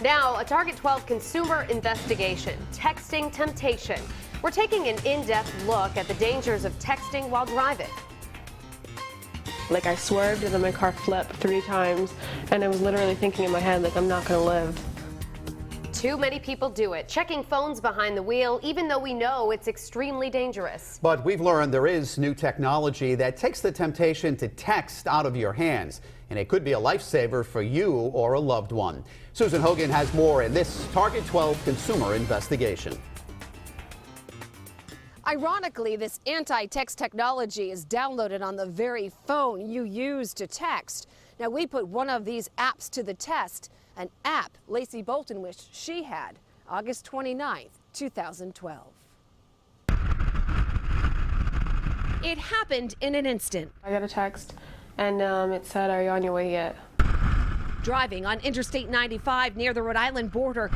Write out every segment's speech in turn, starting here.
Now, a Target 12 consumer investigation, texting temptation. We're taking an in-depth look at the dangers of texting while driving. Like, I swerved and then my car flipped 3 times, and I was literally thinking in my head, like, I'm not gonna live. Too many people do it, checking phones behind the wheel, even though we know it's extremely dangerous. But we've learned there is new technology that takes the temptation to text out of your hands, and it could be a lifesaver for you or a loved one. Susan Hogan has more in this Target 12 consumer investigation. Ironically, this anti-text technology is downloaded on the very phone you use to text. Now, we put one of these apps to the test, an app Lacey Bolton wished she had, August 29th, 2012. It happened in an instant. I got a text, and it said, "Are you on your way yet?" Driving on Interstate 95 near the Rhode Island border,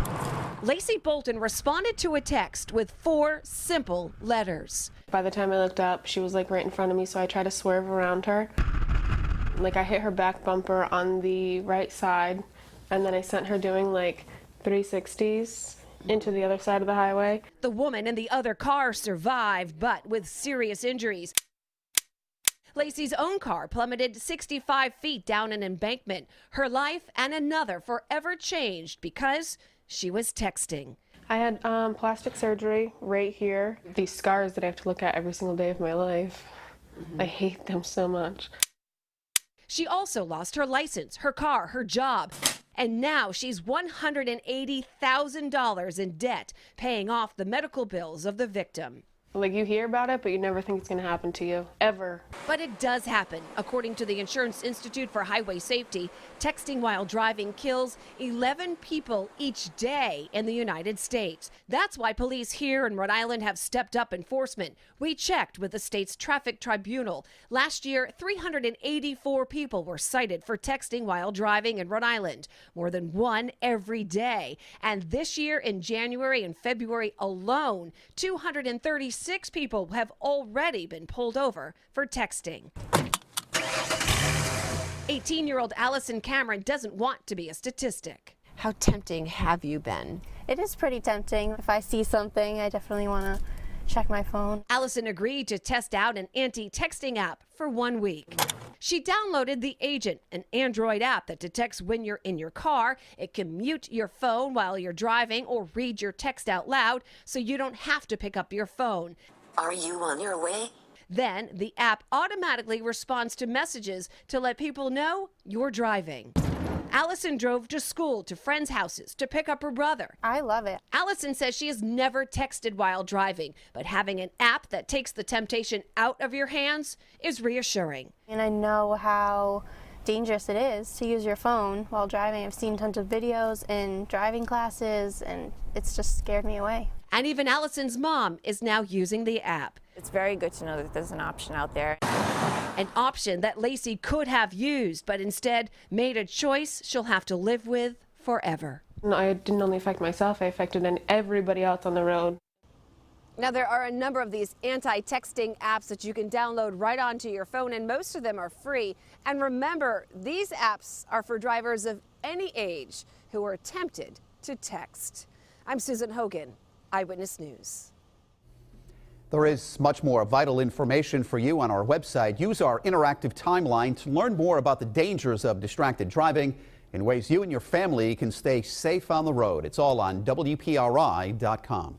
Lacey Bolton responded to a text with 4 simple letters. By the time I looked up, she was like right in front of me, so I tried to swerve around her. Like, I hit her back bumper on the right side, and then I sent her doing like 360s into the other side of the highway. The woman in the other car survived, but with serious injuries. Lacey's own car plummeted 65 feet down an embankment. Her life and another forever changed because she was texting. I had plastic surgery right here. These scars that I have to look at every single day of my life. I hate them so much. She also lost her license, her car, her job. And now she's $180,000 in debt, paying off the medical bills of the victim. Like, you hear about it, but you never think it's going to happen to you, ever. But it does happen. According to the Insurance Institute for Highway Safety, texting while driving kills 11 people each day in the United States. That's why police here in Rhode Island have stepped up enforcement. We checked with the state's traffic tribunal. Last year, 384 people were cited for texting while driving in Rhode Island, more than 1 every day. And this year, in January and February alone, 236 people have already been pulled over for texting. 18-year-old Allison Cameron doesn't want to be a statistic. How tempting have you been? It is pretty tempting. If I see something, I definitely want to check my phone. Allison agreed to test out an anti-texting app for 1 week. She downloaded The Agent, an Android app that detects when you're in your car. It can mute your phone while you're driving or read your text out loud so you don't have to pick up your phone. Are you on your way? Then the app automatically responds to messages to let people know you're driving. Allison drove to school, to friends' houses, to pick up her brother. I love it. Allison says she has never texted while driving, but having an app that takes the temptation out of your hands is reassuring. And I know how dangerous it is to use your phone while driving. I've seen tons of videos in driving classes, and it's just scared me away. And even Allison's mom is now using the app. It's very good to know that there's an option out there. An option that Lacey could have used, but instead made a choice she'll have to live with forever. No, I didn't only affect myself, I affected everybody else on the road. Now, there are a number of these anti-texting apps that you can download right onto your phone, and most of them are free. And remember, these apps are for drivers of any age who are tempted to text. I'm Susan Hogan, Eyewitness News. There is much more vital information for you on our website. Use our interactive timeline to learn more about the dangers of distracted driving and ways you and your family can stay safe on the road. It's all on WPRI.com.